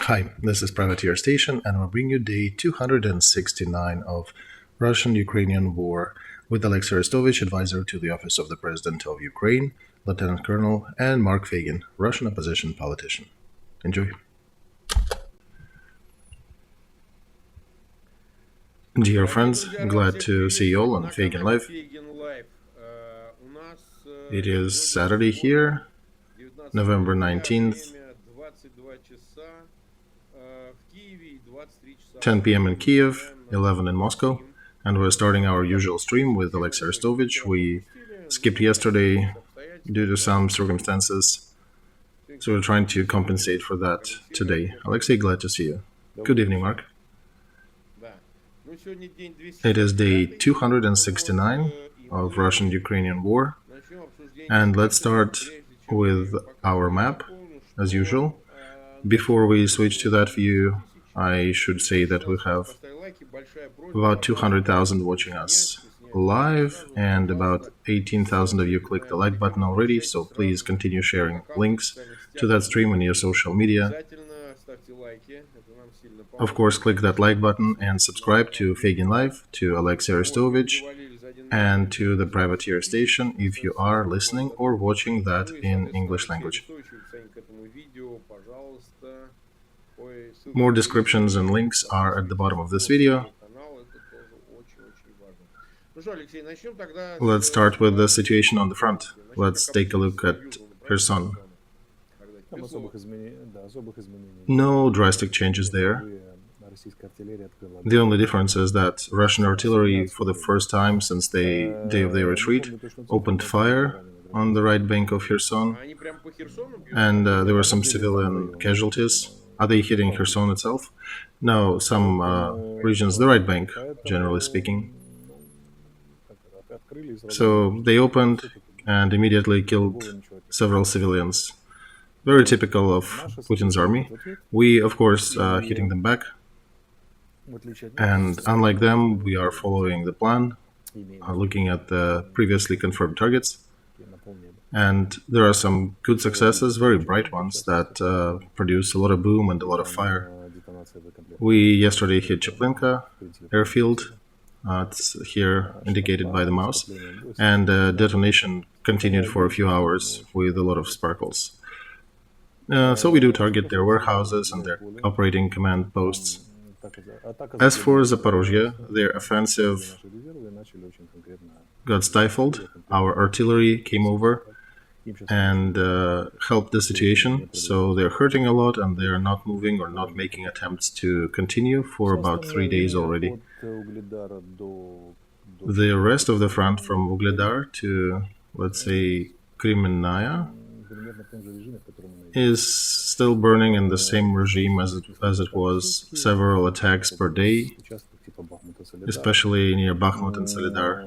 Hi, this is Privateer Station, and we'll bring you day 269 of Russian-Ukrainian War with Olexiy Arestovych, advisor to the Office of the President of Ukraine, Lieutenant Colonel, and Mark Feygin, Russian opposition politician. Enjoy. Dear friends, glad to see you all on Feigin Live. It is Saturday here, November 19th, 10 p.m. in Kiev, 11 in Moscow, and we're starting our usual stream with Olexiy Arestovych. We skipped yesterday due to some circumstances, so we're trying to compensate for that today. Olexiy, glad to see you. Good evening, Mark. It is day 269 of Russian-Ukrainian War, and let's start with our map, as usual. Before we switch to that view, I should say that we have about 200,000 watching us live, and about 18,000 of you clicked the like button already, so please continue sharing links to that stream on your social media. Of course, click that like button and subscribe to Feigin Live, to Olexiy Arestovych, and to the Privateer Station if you are listening or watching that in English language. More descriptions and links are at the bottom of this video. Let's start with the situation on the front. Let's take a look at Kherson. No drastic changes there. The only difference is that Russian artillery, for the first time since the day of their retreat, opened fire on the right bank of Kherson, and there were some civilian casualties. Are they hitting Kherson itself? No, some regions, the right bank, generally speaking. So they opened and immediately killed several civilians. Very typical of Putin's army. We, of course, hitting them back. And unlike them, we are following the plan, looking at the previously confirmed targets. And there are some good successes, very bright ones, that produce a lot of boom and a lot of fire. We yesterday hit Chaplinka airfield. It's here indicated by the mouse. And detonation continued for a few hours with a lot of sparkles. So we do target their warehouses and their operating command posts. As for Zaporozhye, their offensive got stifled. Our artillery came over and helped the situation. So they're hurting a lot and they're not moving or not making attempts to continue for about 3 days already. The rest of the front from Ugledar to, let's say, Kremenная is still burning in the same regime as it was, several attacks per day, especially near Bakhmut and Solidar.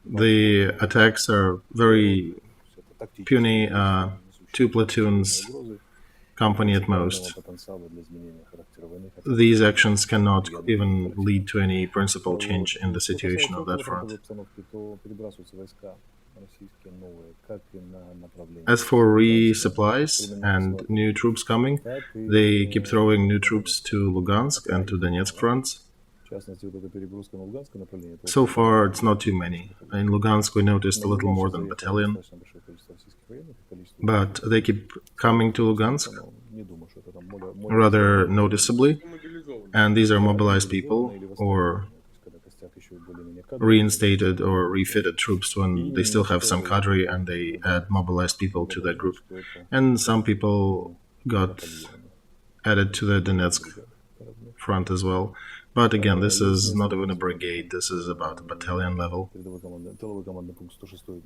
The attacks are very puny, 2 platoons, company at most. These actions cannot even lead to any principal change in the situation on that front. As for resupplies and new troops coming, they keep throwing new troops to Lugansk and to Donetsk fronts. So far, it's not too many. In Lugansk, we noticed a little more than a battalion, but they keep coming to Lugansk rather noticeably, and these are mobilized people or reinstated or refitted troops when they still have some cadre and they add mobilized people to that group. And some people got added to the Donetsk front as well. But again, this is not even a brigade, this is about a battalion level.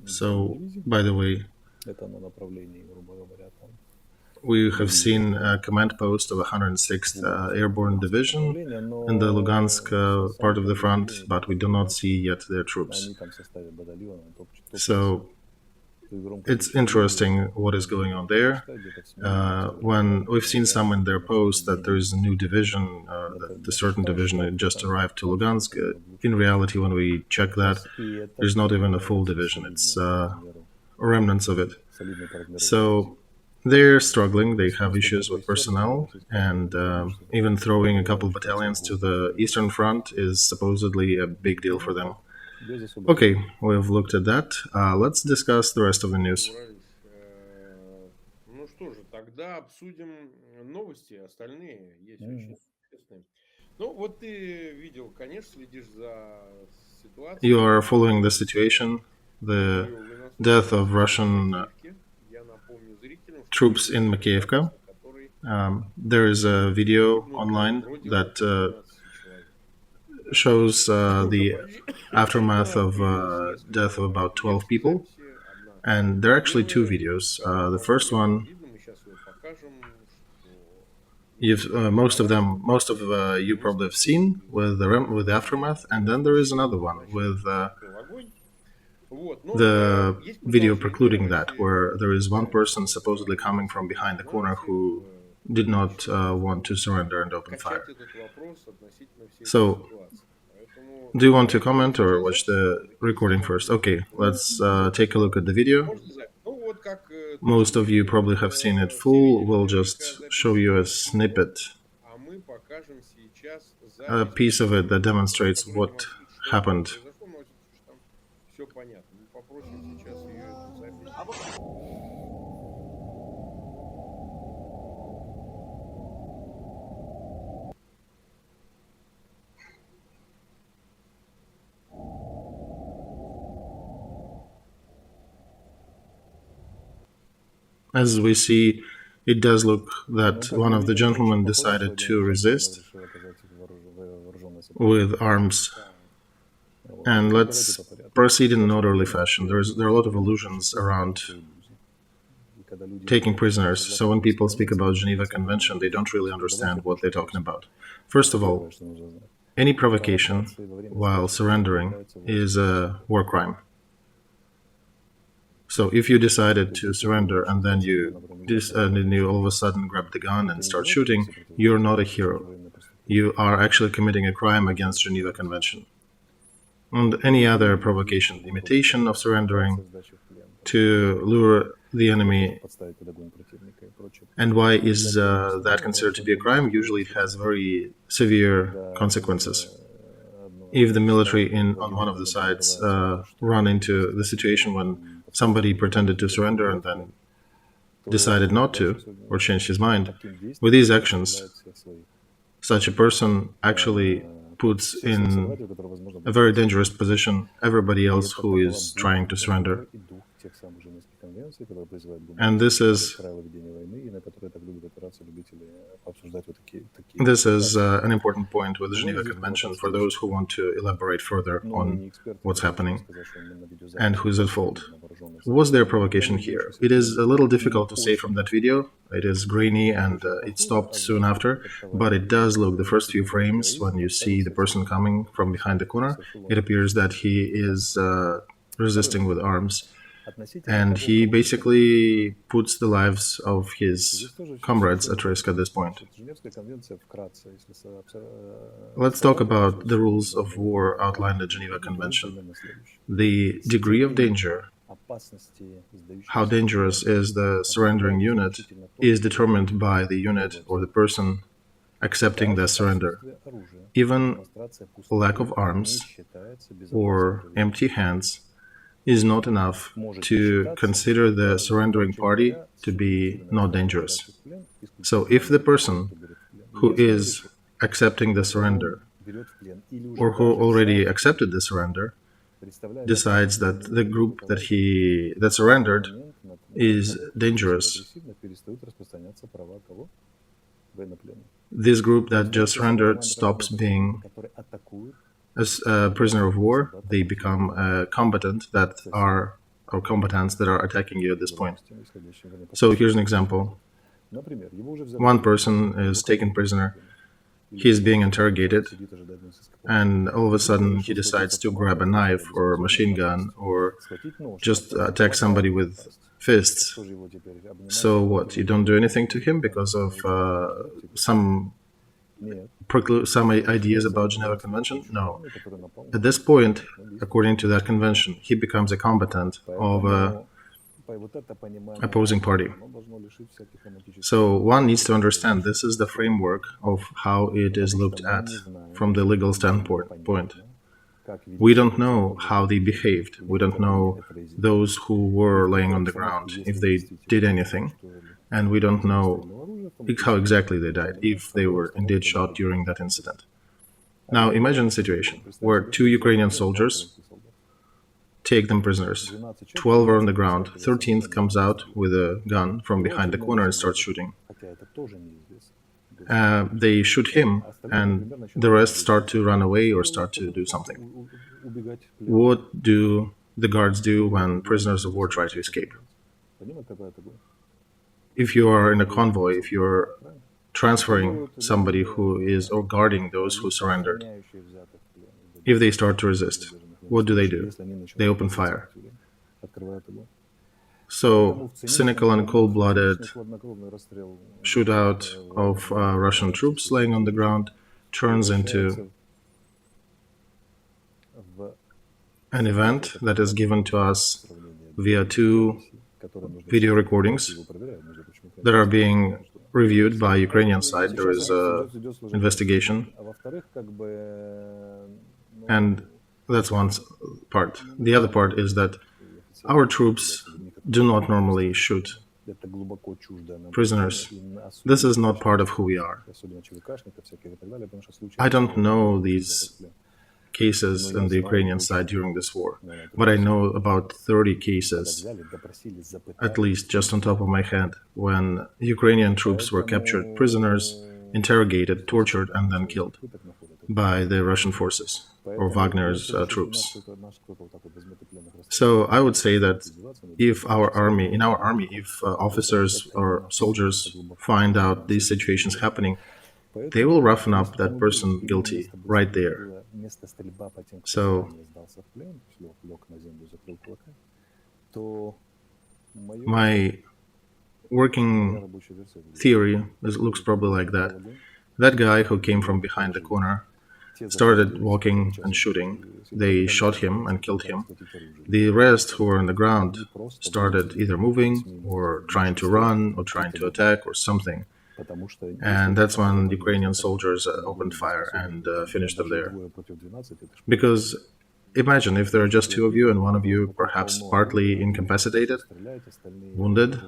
So, by the way, we have seen a command post of 106th Airborne Division in the Lugansk part of the front, but we do not see yet their troops. So it's interesting what is going on there. When we've seen some in their post that there is a new division, that a certain division had just arrived to Lugansk. In reality, when we check that, there's not even a full division. It's remnants of it. So they're struggling. They have issues with personnel, and even throwing a couple battalions to the Eastern Front is supposedly a big deal for them. Okay, we've looked at that. Let's discuss the rest of the news. Ну что же, тогда обсудим новости, остальные есть очень интересные. Ну, вот ты видел, конечно, следишь за You ситуацией. are following the situation, the Были death of военнослужащие в Russian Макеевке. Я напомню зрителям, что troops in есть Makiivka. операция, который There is a video погибнули online вроде that около 12 человек. shows Что же, the aftermath of появилось death of несколько about 12 версий people. записи. Одна And there are actually two первая, videos. которая The вполне first one, видно, мы сейчас ее покажем, что you've most of you probably have seen with the aftermath, and then there is another one with the video precluding that, where there is one person supposedly coming from behind the corner who did not want to surrender and open fire. So, do you want to comment or watch the recording first? Okay, let's take a look at the video. Most of you probably have seen it full. We'll just show you a snippet, a piece of it that demonstrates what happened. As we see, it does look that one of the gentlemen decided to resist with arms. And let's proceed in an orderly fashion. There are a lot of illusions around taking prisoners. So when people speak about Geneva Convention, they don't really understand what they're talking about. First of all, any provocation while surrendering is a war crime. So if you decided to surrender and then you all of a sudden grab the gun and start shooting, you're not a hero. You are actually committing a crime against Geneva Convention. And any other provocation, imitation of surrendering to lure the enemy. And why is that considered to be a crime? Usually it has very severe consequences. If the military on one of the sides run into the situation when somebody pretended to surrender and then decided not to, or changed his mind, with these actions, such a person actually puts in a very dangerous position everybody else who is trying to surrender. And this is an important point with the Geneva Convention for those who want to elaborate further on what's happening and who's at fault. Was there provocation here? It is a little difficult to say from that video. It is grainy and it stopped soon after, but it does look, the first few frames, when you see the person coming from behind the corner, it appears that he is resisting with arms. And he basically puts the lives of his comrades at risk at this point. Let's talk about the rules of war outlined in the Geneva Convention. The degree of danger, how dangerous is the surrendering unit, is determined by the unit or the person accepting the surrender. Even lack of arms or empty hands is not enough to consider the surrendering party to be not dangerous. So if the person who is accepting the surrender or who already accepted the surrender decides that the group that surrendered is dangerous, this group that just surrendered stops being as a prisoner of war. They become a combatants that are attacking you at this point. So here's an example. One person is taken prisoner. He is being interrogated, and all of a sudden he decides to grab a knife or a machine gun or just attack somebody with fists. So what? You don't do anything to him because of some ideas about Geneva Convention? No. At this point, according to that convention, he becomes a combatant of a opposing party. So one needs to understand this is the framework of how it is looked at from the legal standpoint. We don't know how they behaved. We don't know those who were laying on the ground, if they did anything. And we don't know how exactly they died, if they were indeed shot during that incident. Now imagine a situation where 2 Ukrainian soldiers take them prisoners. 12 are on the ground. 13th comes out with a gun from behind the corner and starts shooting. They shoot him, and the rest start to run away or start to do something. What do the guards do when prisoners of war try to escape? If you are in a convoy, if you're transferring somebody who is or guarding those who surrendered, if they start to resist, what do? They open fire. So, cynical and cold-blooded shootout of Russian troops laying on the ground turns into an event that is given to us via 2 video recordings that are being reviewed by Ukrainian side. There is an investigation, and that's one part. The other part is that our troops do not normally shoot prisoners. This is not part of who we are. I don't know these cases on the Ukrainian side during this war, but I know about 30 cases, at least just on top of my head, when Ukrainian troops were captured prisoners, interrogated, tortured, and then killed by the Russian forces or Wagner's troops. So I would say that if in our army, if officers or soldiers find out these situations happening, they will roughen up that person guilty right there. So my working theory looks probably like that. That guy who came from behind the corner started walking and shooting. They shot him and killed him. The rest who were on the ground started either moving or trying to run or trying to attack or something. And that's when Ukrainian soldiers opened fire and finished them there. Because imagine if there are just 2 of you and one of you perhaps partly incapacitated, wounded,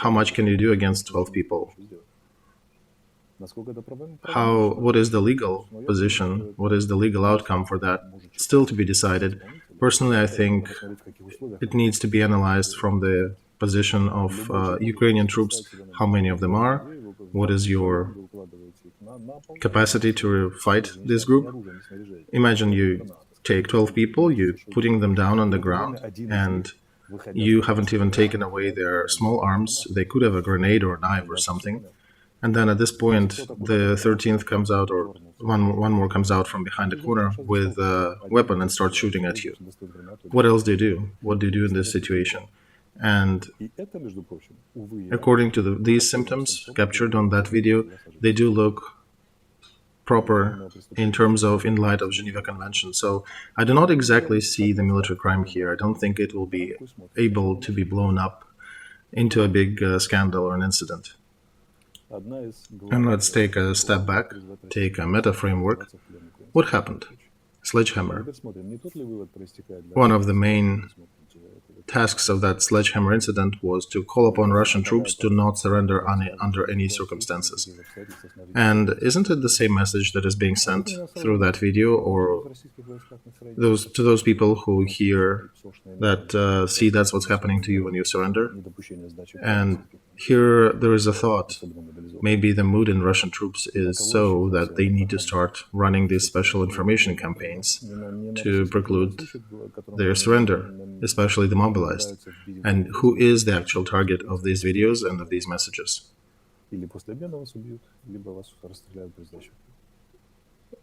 how much can you do against 12 people? What is the legal position? What is the legal outcome for that? Still to be decided. Personally, I think it needs to be analyzed from the position of Ukrainian troops, how many of them are, what is your capacity to fight this group. Imagine you take 12 people, you're putting them down on the ground, and you haven't even taken away their small arms. They could have a grenade or a knife or something. And then at this point, the 13th comes out, or one more comes out from behind the corner with a weapon and starts shooting at you. What else do you do? What do you do in this situation? And according to these symptoms captured on that video, they do look proper in light of Geneva Convention. So I do not exactly see the military crime here. I don't think it will be able to be blown up into a big scandal or an incident. And let's take a step back, take a meta framework. What happened? Sledgehammer. One of the main tasks of that sledgehammer incident was to call upon Russian troops to not surrender under any circumstances. And isn't it the same message that is being sent through that video, or to those people who hear that, see that's what's happening to you when you surrender? And here there is a thought. Maybe the mood in Russian troops is so that they need to start running these special information campaigns to preclude their surrender, especially the mobilized. And who is the actual target of these videos and of these messages?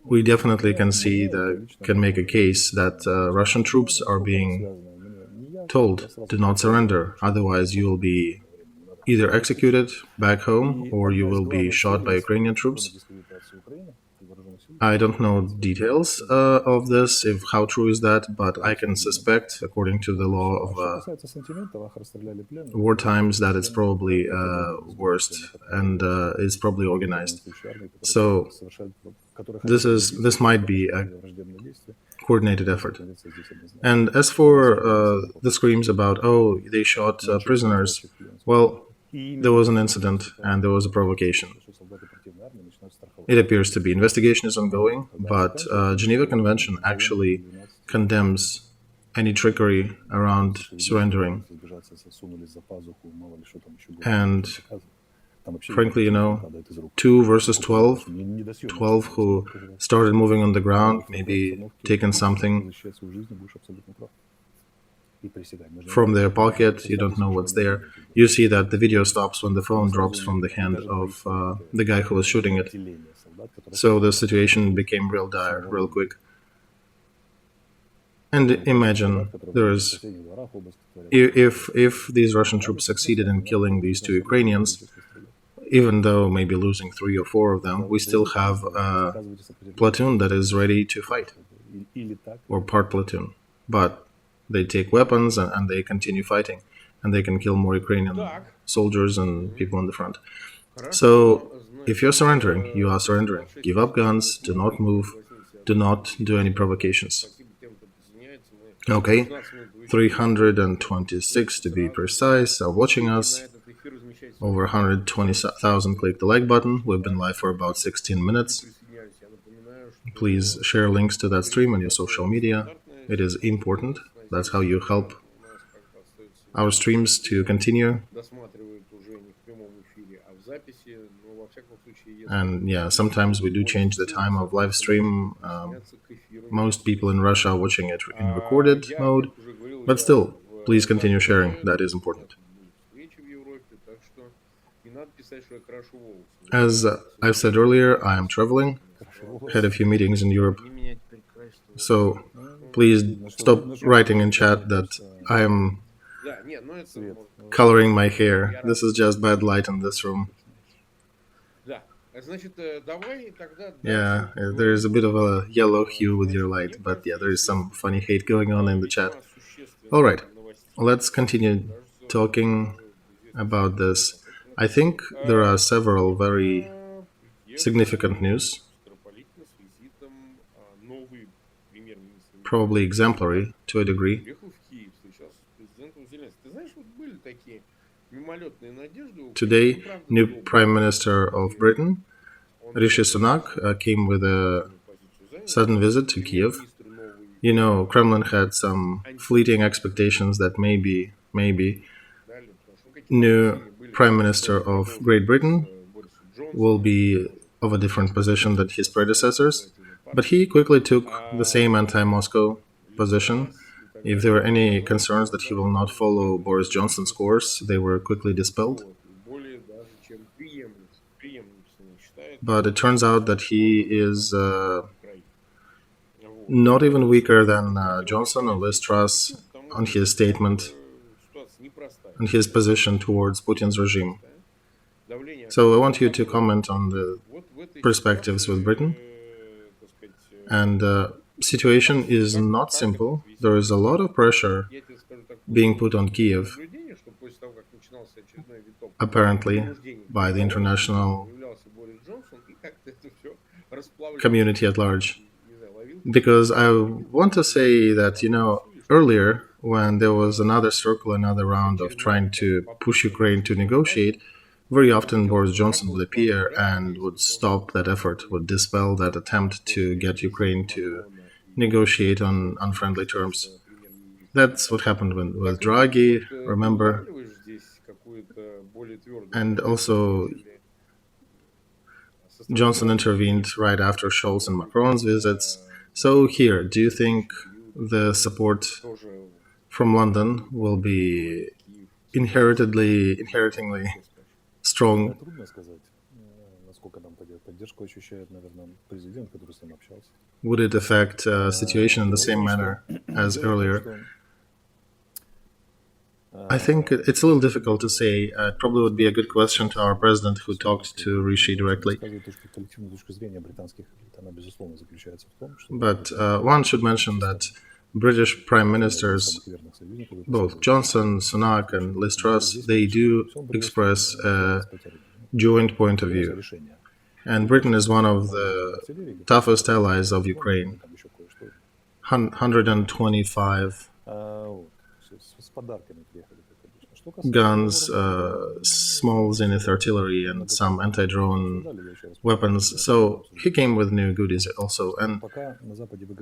We definitely can make a case that Russian troops are being told to not surrender, otherwise you will be either executed back home or you will be shot by Ukrainian troops. I don't know details of this, if how true is that, but I can suspect, according to the law of war times, that it's probably worst and is probably organized. So this might be a coordinated effort. And as for the screams about, oh, they shot prisoners, well, there was an incident and there was a provocation. It appears to be. Investigation is ongoing, but Geneva Convention actually condemns any trickery around surrendering. And frankly, 2 versus 12, 12 who started moving on the ground, maybe taken something from their pocket, you don't know what's there. You see that the video stops when the phone drops from the hand of the guy who was shooting it. So the situation became real dire, real quick. And imagine if these Russian troops succeeded in killing these 2 Ukrainians, even though maybe losing 3 or 4 of them, we still have a platoon that is ready to fight, or part platoon. But they take weapons and they continue fighting, and they can kill more Ukrainian soldiers and people on the front. So if you're surrendering, you are surrendering. Give up guns, do not move, do not do any provocations. Okay, 326 to be precise are watching us. Over 120,000 click the like button. We've been live for about 16 minutes. Please share links to that stream on your social media. It is important. That's how you help our streams to continue. And yeah, sometimes we do change the time of live stream. Most people in Russia are watching it in recorded mode, but still, please continue sharing. That is important. As I've said earlier, I am traveling, had a few meetings in Europe, so please stop writing in chat that I am coloring my hair. This is just bad light in this room. Yeah, there is a bit of a yellow hue with your light, but yeah, there is some funny hate going on in the chat. Alright, let's continue talking about this. I think there are several very significant news, probably exemplary to a degree. Today, new Prime Minister of Britain, Rishi Sunak, came with a sudden visit to Kiev. Kremlin had some fleeting expectations that maybe new Prime Minister of Great Britain will be of a different position than his predecessors, but he quickly took the same anti-Moscow position. If there were any concerns that he will not follow Boris Johnson's course, they were quickly dispelled. But it turns out that he is not even weaker than Johnson or Liz Truss on his statement and his position towards Putin's regime. So I want you to comment on the perspectives with Britain. And situation is not simple. There is a lot of pressure being put on Kiev, apparently, by the international community at large. Because I want to say that, earlier, when there was another round of trying to push Ukraine to negotiate, very often Boris Johnson would appear and would stop that effort, would dispel that attempt to get Ukraine to negotiate on unfriendly terms. That's what happened with Draghi, remember? And also, Johnson intervened right after Scholz and Macron's visits. So here, do you think the support from London will be inheritingly strong? Would it affect situation in the same manner as earlier? I think it's a little difficult to say. It probably would be a good question to our president who talked to Rishi directly. But one should mention that British prime ministers, both Johnson, Sunak, and Liz Truss, they do express a joint point of view. And Britain is one of the toughest allies of Ukraine. 125 guns, small zenith artillery, and some anti-drone weapons. So he came with new goodies also. And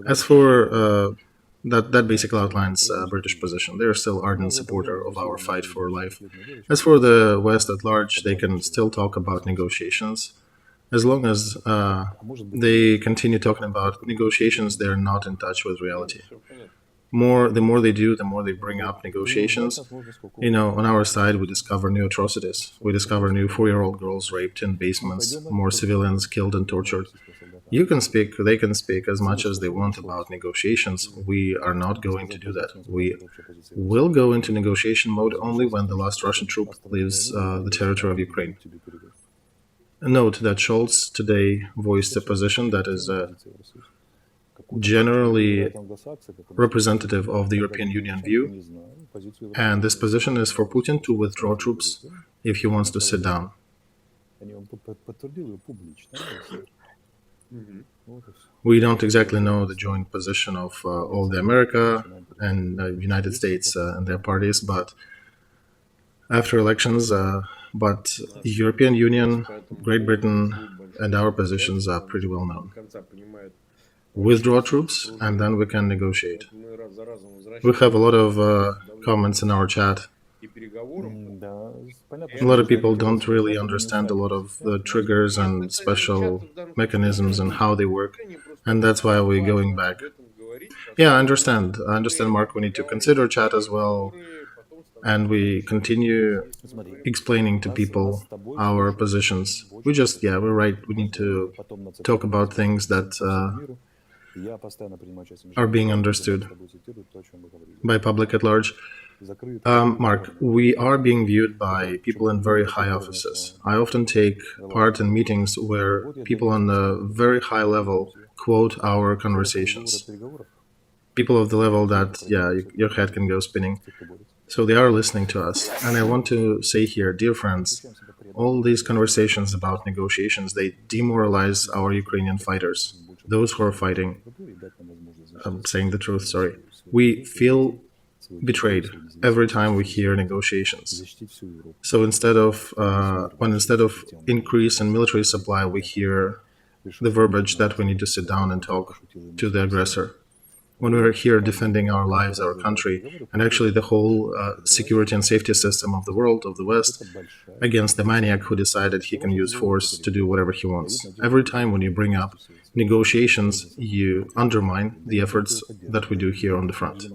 as for that basically outlines British position. They're still ardent supporter of our fight for life. As for the West at large, they can still talk about negotiations. As long as they continue talking about negotiations, they're not in touch with reality. The more they do, the more they bring up negotiations. On our side, we discover new atrocities. We discover new 4-year-old girls raped in basements, more civilians killed and tortured. You can speak, they can speak as much as they want about negotiations. We are not going to do that. We will go into negotiation mode only when the last Russian troop leaves the territory of Ukraine. Note that Scholz today voiced a position that is generally representative of the European Union view, and this position is for Putin to withdraw troops if he wants to sit down. We don't exactly know the joint position of all the America and United States and their parties, but after elections, but the European Union, Great Britain, and our positions are pretty well known. Withdraw troops, and then we can negotiate. We have a lot of comments in our chat. A lot of people don't really understand a lot of the triggers and special mechanisms and how they work, and that's why we're going back. Yeah, I understand, Mark. We need to consider chat as well, and we continue explaining to people our positions. We're right. We need to talk about things that are being understood by public at large. Mark, we are being viewed by people in very high offices. I often take part in meetings where people on a very high level quote our conversations. People of the level that, your head can go spinning. So they are listening to us. And I want to say here, dear friends, all these conversations about negotiations, they demoralize our Ukrainian fighters, those who are fighting. I'm saying the truth, sorry. We feel betrayed every time we hear negotiations. So instead of increase in military supply, we hear the verbiage that we need to sit down and talk to the aggressor. When we're here defending our lives, our country, and actually the whole security and safety system of the world, of the West, against the maniac who decided he can use force to do whatever he wants. Every time when you bring up negotiations, you undermine the efforts that we do here on the front.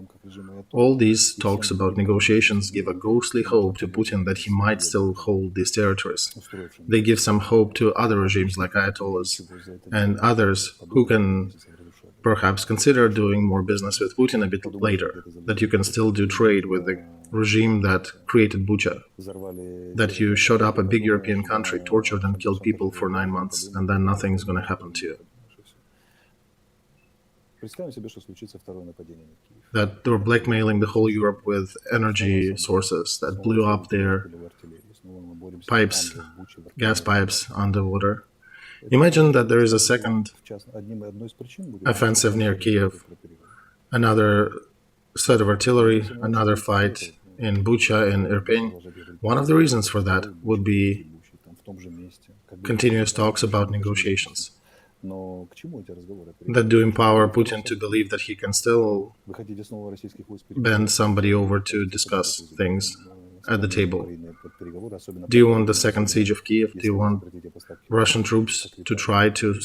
All these talks about negotiations give a ghostly hope to Putin that he might still hold these territories. They give some hope to other regimes like Ayatollahs and others who can perhaps consider doing more business with Putin a bit later, that you can still do trade with the regime that created Bucha, that you shot up a big European country, tortured and killed people for 9 months, and then nothing's going to happen to you. That they were blackmailing the whole Europe with energy sources that blew up their pipes, gas pipes underwater. Imagine that there is a second offensive near Kiev, another set of artillery, another fight in Bucha, in Irpin. One of the reasons for that would be continuous talks about negotiations that do empower Putin to believe that he can still bend somebody over to discuss things at the table. Do you want the second siege of Kiev? Do you want Russian troops to try to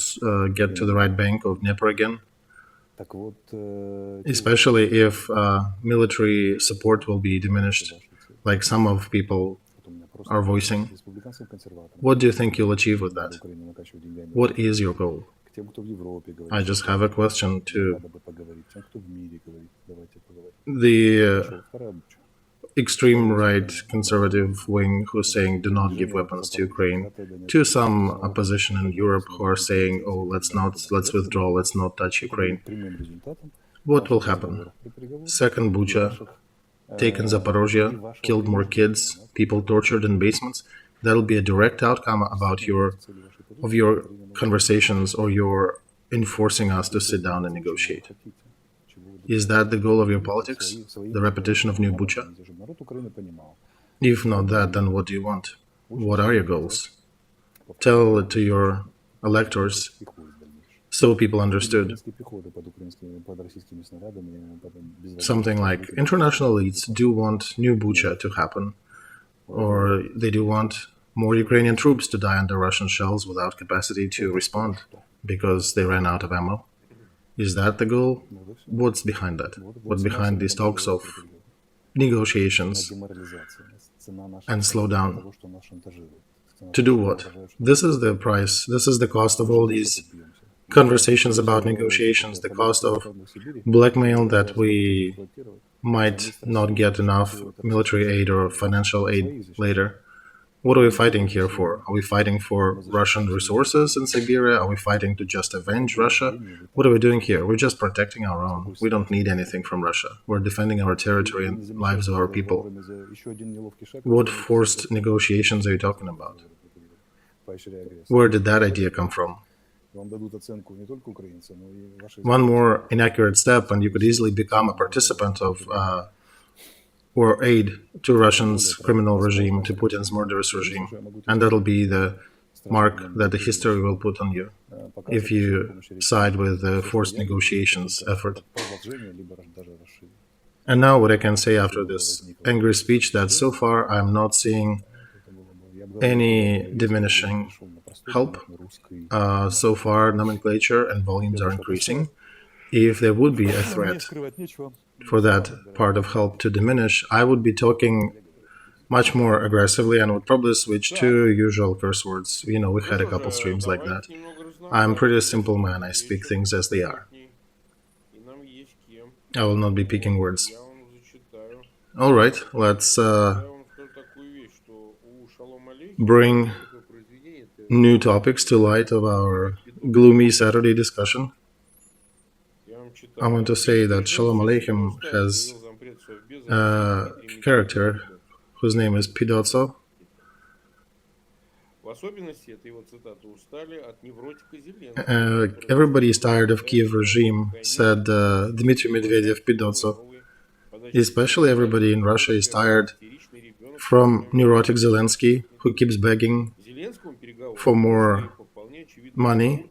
get to the right bank of Dnieper again? Especially if military support will be diminished, like some of people are voicing. What do you think you'll achieve with that? What is your goal? I just have a question to the extreme right conservative wing who's saying do not give weapons to Ukraine, to some opposition in Europe who are saying, oh, let's withdraw, let's not touch Ukraine. What will happen? Second Bucha, taken Zaporozhye, killed more kids, people tortured in basements. That'll be a direct outcome of your conversations or your enforcing us to sit down and negotiate. Is that the goal of your politics? The repetition of New Bucha? If not that, then what do you want? What are your goals? Tell it to your electors so people understood. Something like international elites do want New Bucha to happen, or they do want more Ukrainian troops to die under Russian shells without capacity to respond because they ran out of ammo. Is that the goal? What's behind that? What's behind these talks of negotiations and slow down? To do what? This is the price, this is the cost of all these conversations about negotiations, the cost of blackmail that we might not get enough military aid or financial aid later. What are we fighting here for? Are we fighting for Russian resources in Siberia? Are we fighting to just avenge Russia? What are we doing here? We're just protecting our own. We don't need anything from Russia. We're defending our territory and lives of our people. What forced negotiations are you talking about? Where did that idea come from? One more inaccurate step and you could easily become a participant of or aid to Russia's criminal regime, to Putin's murderous regime. And that'll be the mark that the history will put on you if you side with the forced negotiations effort. And now what I can say after this angry speech, that so far I'm not seeing any diminishing help. So far nomenclature and volumes are increasing. If there would be a threat for that part of help to diminish, I would be talking much more aggressively and would probably switch to usual curse words. We had a couple streams like that. I'm a pretty simple man. I speak things as they are. I will not be picking words. All right, let's bring new topics to light of our gloomy Saturday discussion. I want to say that Shalom Aleichem has a character whose name is Pidotso. Everybody is tired of Kiev regime, said Dmitry Medvedev Pidotso. Especially everybody in Russia is tired from neurotic Zelensky, who keeps begging for more money,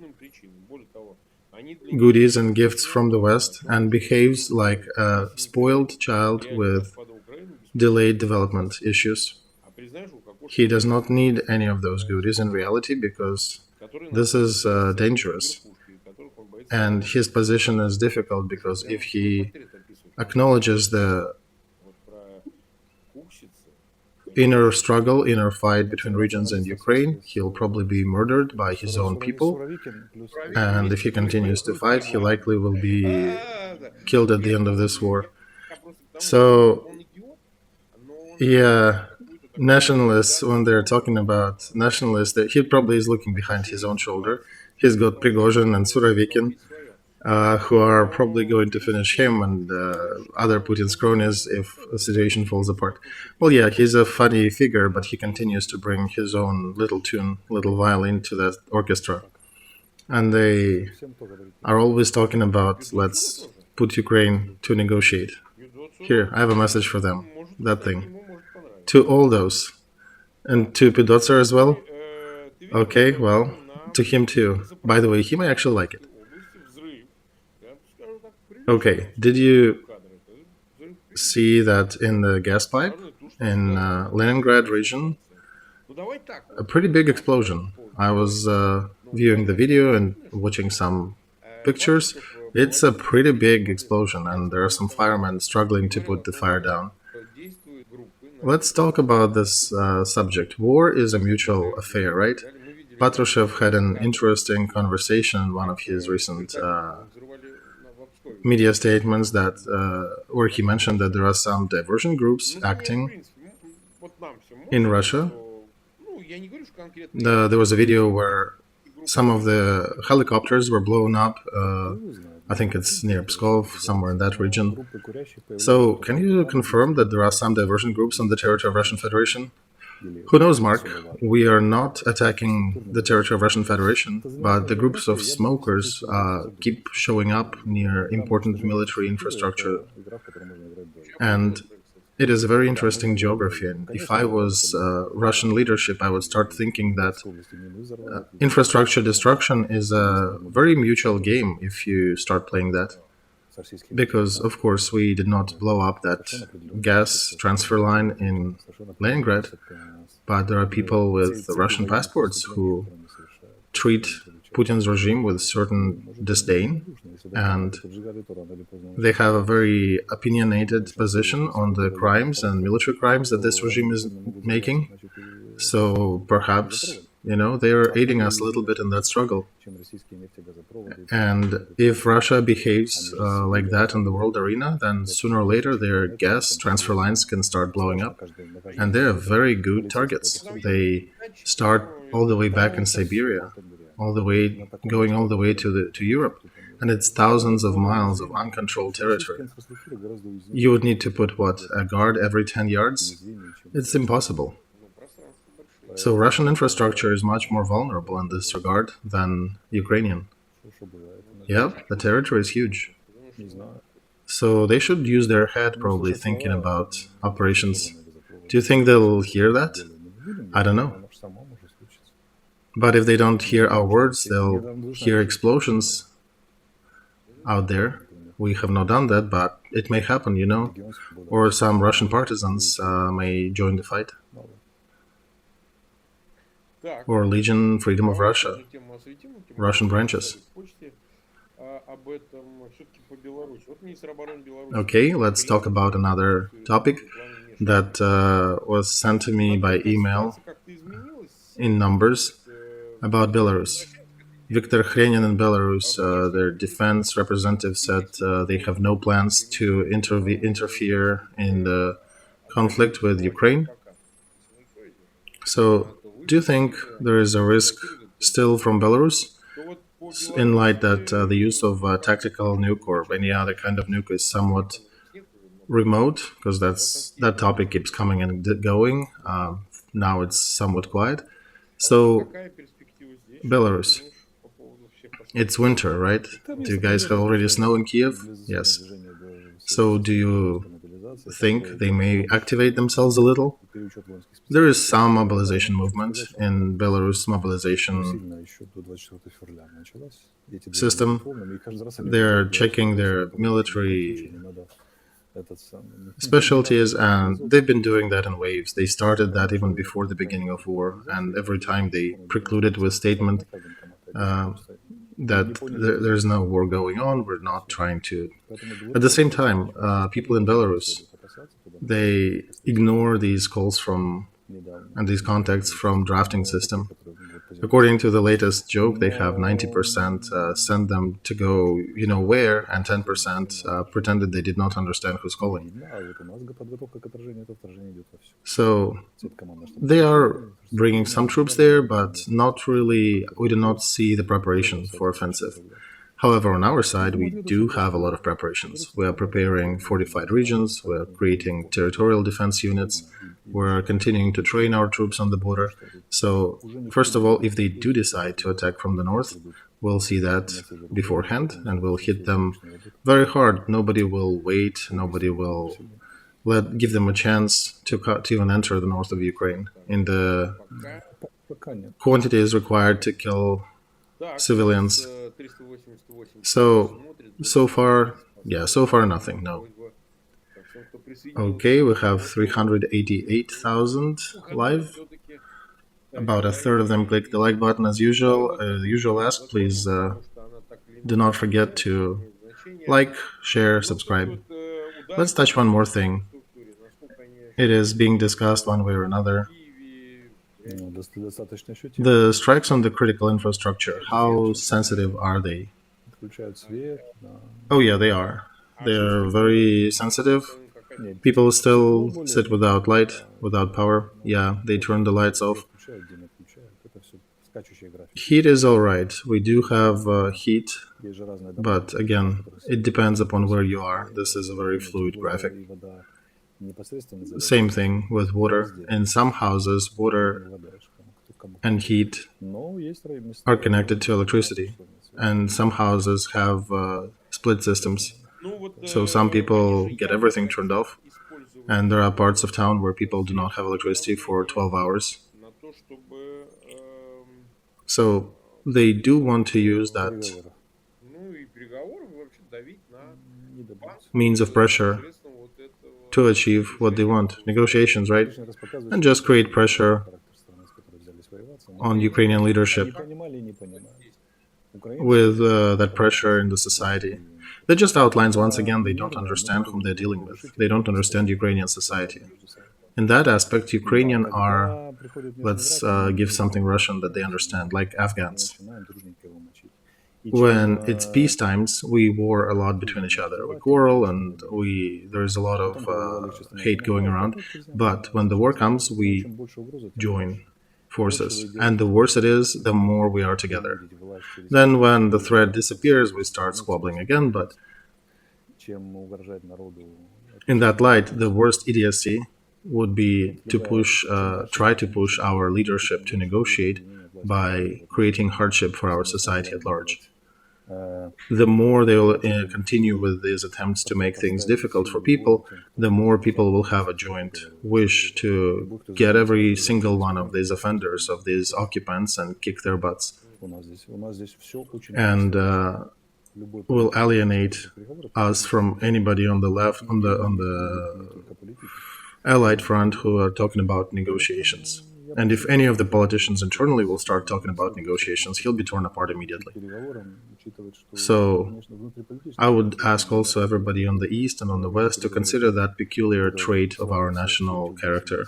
goodies and gifts from the West, and behaves like a spoiled child with delayed development issues. He does not need any of those goodies in reality because this is dangerous. And his position is difficult because if he acknowledges the inner struggle, inner fight between regions and Ukraine, he'll probably be murdered by his own people. And if he continues to fight, he likely will be killed at the end of this war. So, yeah, nationalists, when they're talking about nationalists, he probably is looking behind his own shoulder. He's got Prigozhin and Surovikin, who are probably going to finish him and other Putin's cronies if the situation falls apart. Well, yeah, he's a funny figure, but he continues to bring his own little tune, little violin to that orchestra. And they are always talking about, let's put Ukraine to negotiate. Here, I have a message for them, that thing. To all those. And to Pidotso as well? Okay, well, to him too. By the way, he may actually like it. Okay, did you see that in the gas pipe in Leningrad region? A pretty big explosion. I was viewing the video and watching some pictures. It's a pretty big explosion and there are some firemen struggling to put the fire down. Let's talk about this subject. War is a mutual affair, right? Patrushev had an interesting conversation in one of his recent media statements that where he mentioned that there are some diversion groups Например, в acting принципе, вот нам всем in можно, Russia. что, ну, я не говорю, что конкретно There was a video where группа some of the helicopters were blown up. I think it's near Pskov, somewhere in that region. So, can you confirm that there are some diversion groups on the territory of Russian Federation? Who knows, Mark? We are not attacking the territory of Russian Federation, but the groups of smokers keep showing up near important military infrastructure, and it is a very interesting geography. And if I was Russian leadership, I would start thinking that infrastructure destruction is a very mutual game if you start playing that. Because, of course, we did not blow up that gas transfer line in Leningrad, but there are people with Russian passports who treat Putin's regime with certain disdain, and they have a very opinionated position on the crimes and military crimes that this regime is making. So perhaps, they are aiding us a little bit in that struggle. And if Russia behaves like that in the world arena, then sooner or later their gas transfer lines can start blowing up. And they are very good targets. They start all the way back in Siberia, going all the way to Europe. And it's thousands of miles of uncontrolled territory. You would need to put, a guard every 10 yards? It's impossible. So Russian infrastructure is much more vulnerable in this regard than Ukrainian. Yeah, the territory is huge. So they should use their head probably thinking about operations. Do you think they'll hear that? I don't know. But if they don't hear our words, they'll hear explosions out there. We have not done that, but it may happen, Or some Russian partisans may join the fight. Or Legion Freedom of Russia, Russian branches. Okay, let's talk about another topic that was sent to me by email in numbers about Belarus. Viktor Khrenin in Belarus, their defense representative said they have no plans to interfere in the conflict with Ukraine. So, do you think there is a risk still from Belarus, in light that the use of tactical nuke or any other kind of nuke is somewhat remote, because that topic keeps coming and going. Now it's somewhat quiet. So, Belarus, it's winter, right? Do you guys have already snow in Kiev? Yes. So, do you think they may activate themselves a little? There is some mobilization movement in Belarus mobilization system. They're checking their military specialties, and they've been doing that in waves. They started that even before the beginning of war, and every time they precluded with statement that there's no war going on, we're not trying to. At the same time, people in Belarus, they ignore these calls and these contacts from drafting system. According to the latest joke, they have 90% send them to go, where, and 10% pretended they did not understand who's calling. So they are bringing some troops there, but not really. We do not see the preparation for offensive. However, on our side, we do have a lot of preparations. We are preparing fortified regions, we are creating territorial defense units, we're continuing to train our troops on the border. So, first of all, if they do decide to attack from the north, we'll see that beforehand, and we'll hit them very hard. Nobody will wait, nobody will give them a chance to even enter the north of Ukraine in the quantities required to kill civilians. So far nothing, no. Okay, we have 388,000 live. About a third of them click the like button as usual. The usual ask, please do not forget to like, share, subscribe. Let's touch one more thing. It is being discussed one way or another. The strikes on the critical infrastructure, how sensitive are they? Oh yeah, they are. А что с They're температурой? very sensitive. Какая People температура? still sit without light, without power. Yeah, they turn the lights off. Heat is all right. We do have heat, but again, it depends upon where you are. This is a very fluid graphic. Same thing with water. In some houses, water and heat are connected to electricity, and some houses have split systems. Ну вот So some они people же get явно everything turned хотят off, and there использовать are parts of town where people do not have средства electricity for 12 давления hours. на то, чтобы So they do want to use that ну и переговоры вообще давить на means of банковскую pressure посредством вот to этого achieve what they движения want, по negotiations, right? And just create pressure on Ukrainian leadership with that pressure in the society. That just outlines once again they don't understand whom they're dealing with. They don't understand Ukrainian society. In that aspect, Ukrainian are, let's give something Russian that they understand, like Afghans. When it's peace times, we war a lot between each other. We quarrel and there's a lot of hate going around. But when the war comes, we join forces. And the worse it is, the more we are together. Then when the threat disappears, we start squabbling again. But in that light, the worst idiocy would be to try to push our leadership to negotiate by creating hardship for our society at large. The more they will continue with these attempts to make things difficult for people, the more people will have a joint wish to get every single one of these offenders, of these occupants, and kick their butts. And will alienate us from anybody on the left, on the allied front, who are talking about negotiations. And if any of the politicians internally will start talking about negotiations, he'll be torn apart immediately. So I would ask also everybody on the East and on the West to consider that peculiar trait of our national character.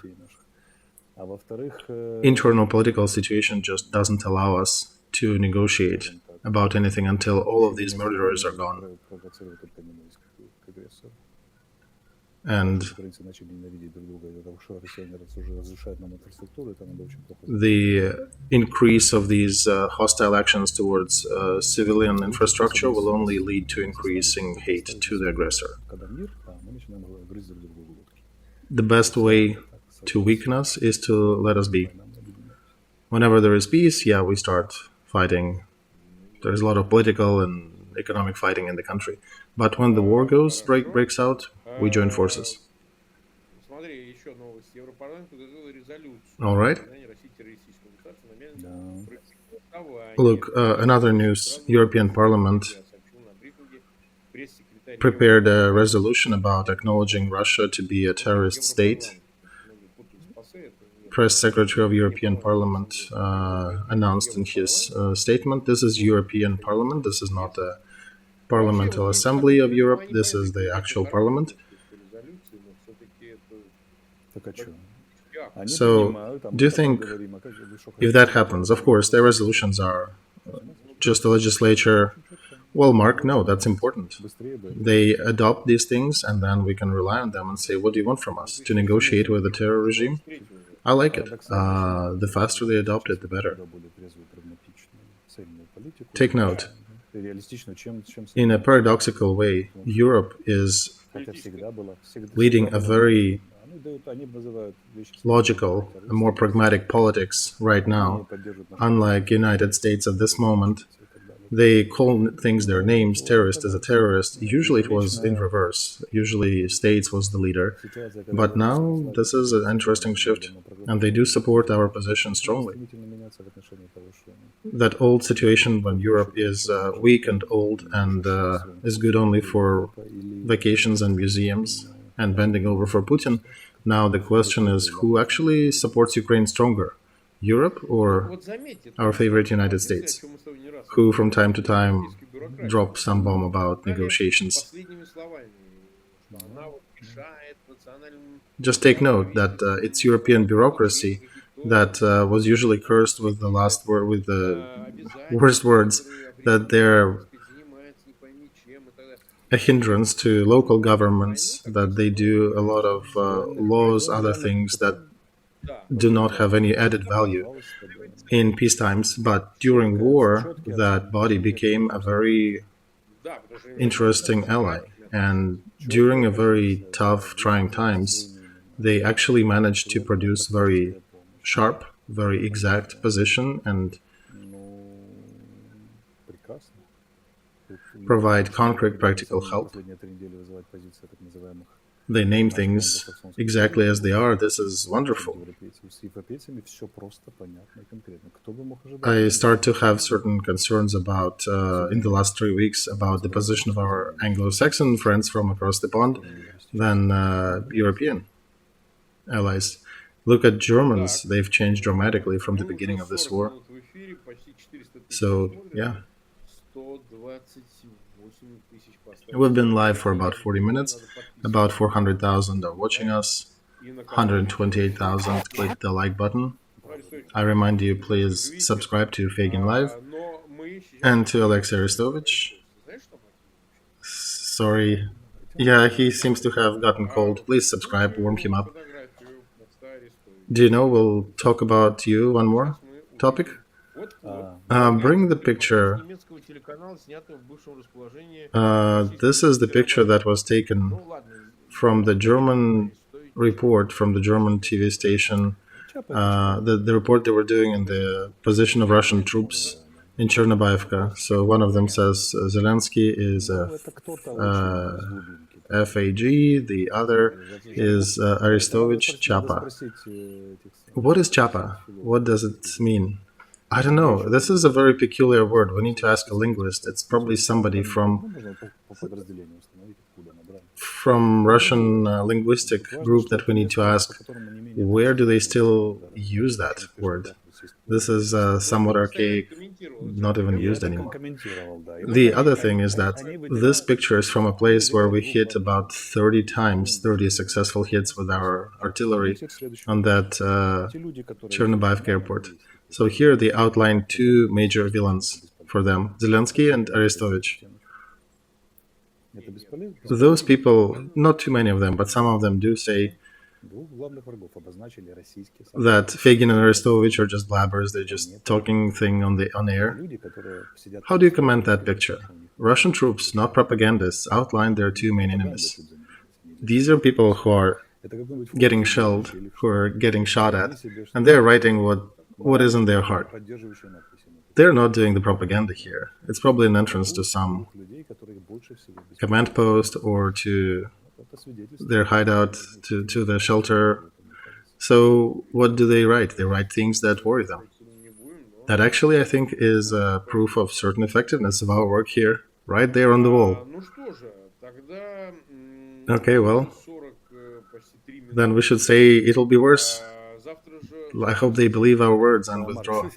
Internal political situation just doesn't allow us to negotiate about anything until all of these murderers are gone. And the increase of these hostile actions towards civilian infrastructure will only lead to increasing hate to the aggressor. The best way to weaken us is to let us be. Whenever there is peace, yeah, we start fighting. There's a lot of political and economic fighting in the country. But when the war breaks out, we join forces. Смотри, еще новость. Европарламент подготовил резолюцию All right. признания России террористического государства, намерен провести голосование. Look, another news. European Parliament Я сообщил на брифинге пресс-секретарь prepared a resolution about acknowledging Russia to be a terrorist state. Многие путают с ПАСЕ, это не Press Secretary of European Parliament announced in his statement, this is European Parliament, this is not a Parliamental Assembly of Europe, this is the actual Parliament. резолюции, но все-таки это So, do you think if that happens, of course, their resolutions are just the legislature? Well, Mark, no, that's important. They adopt these things and then we can rely on them and say, what do you want from us? To negotiate with the terror regime? I like it. The faster they adopt it, the better. Take note. In a paradoxical way, Europe is leading a very logical, a more pragmatic politics right now, unlike United States at this moment. They call things their names. Terrorist is a terrorist. Usually it was in reverse. Usually States was the leader. But now this is an interesting shift. And they do support our position strongly. That old situation when Europe is weak and old and is good only for vacations and museums and bending over for Putin. Now the question is, who actually supports Ukraine stronger? Europe or our favorite United States, who from time to time drop some bomb about negotiations. Just take note that it's European bureaucracy that was usually cursed with the last word, with the worst words, that they're a hindrance to local governments, that they do a lot of laws, other things that do not have any added value in peace times. But during war, that body became a very interesting ally. And during a very tough, trying times, they actually managed to produce very sharp, very exact position and provide concrete, practical help. They name things exactly as they are. This is wonderful. I start to have certain concerns about, in the last 3 weeks, about the position of our Anglo-Saxon friends from across the pond than European allies. Look at Germans. They've changed dramatically from the beginning of this war. So, yeah. We've been live for about 40 minutes. About 400,000 are watching us. 128,000 click the like button. I remind you, please subscribe to Feigin Live and to Olexiy Arestovych. Sorry. Yeah, he seems to have gotten cold. Please subscribe, warm him up. Do you know we'll talk about you one more topic? Bring the picture. This is the picture that was taken from the German report, from the German TV station, the report they were doing in the position of Russian troops in Chernobyevka. So one of them says Zelensky is a FAG, the other is Arestovich Chapa. What is Chapa? What does it mean? I don't know. This is a very peculiar word. We need to ask a linguist. It's probably somebody from Russian linguistic group that we need to ask. Where do they still use that word? This is somewhat archaic, not even used anymore. The other thing is that this picture is from a place where we hit about 30 times, 30 successful hits with our artillery on that Chernobyevka airport. So here they outline two major villains for them, Zelensky and Arestovich. Those people, not too many of them, but some of them do say that Feygin and Arestovich are just blabbers, they're just talking thing on air. How do you comment that picture? Russian troops, not propagandists, outline their two main enemies. These are people who are getting shelled, who are getting shot at, and they're writing what is in their heart. They're not doing the propaganda here. It's probably an entrance to some command post or to their hideout, to their shelter. So what do they write? They write things that worry them. That actually, I think, is a proof of certain effectiveness of our work here, right there on the wall. Okay, well, then we should say it'll be worse. I hope they believe our words and withdraw.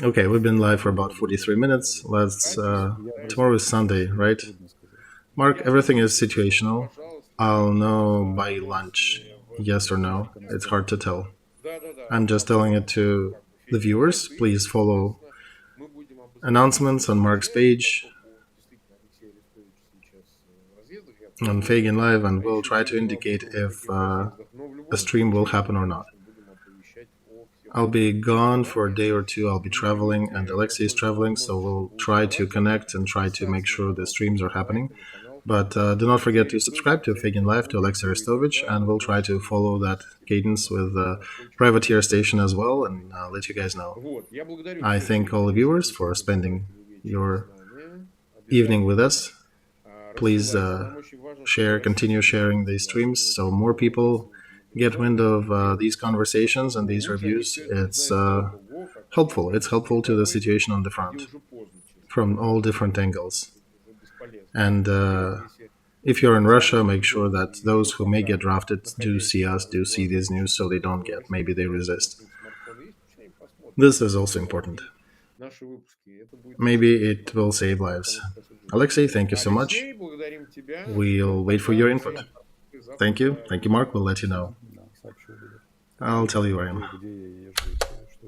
Okay, we've been live for about 43 minutes. Tomorrow is Sunday, right? Mark, everything is situational. I'll know by lunch, yes or no. It's hard to tell. I'm just telling it to the viewers. Please follow announcements on Mark's page on Feigin Live, and we'll try to indicate if a stream will happen or not. I'll be gone for a day or two. I'll be traveling, and Olexiy is traveling, so we'll try to connect and try to make sure the streams are happening. But do not forget to subscribe to Feigin Live, to Olexiy Arestovich, and we'll try to follow that cadence with Privateer Station as well, and let you guys know. I thank all the viewers for spending your evening with us. Please continue sharing these streams so more people get wind of these conversations and these reviews. It's helpful. It's helpful to the situation on the front from all different angles. And if you're in Russia, make sure that those who may get drafted do see us, do see these news, so they don't get. Maybe they resist. This is also important. Maybe it will save lives. Olexiy, thank you so much. We'll wait for your input. Thank you. Thank you, Mark. We'll let you know. I'll tell you where I am.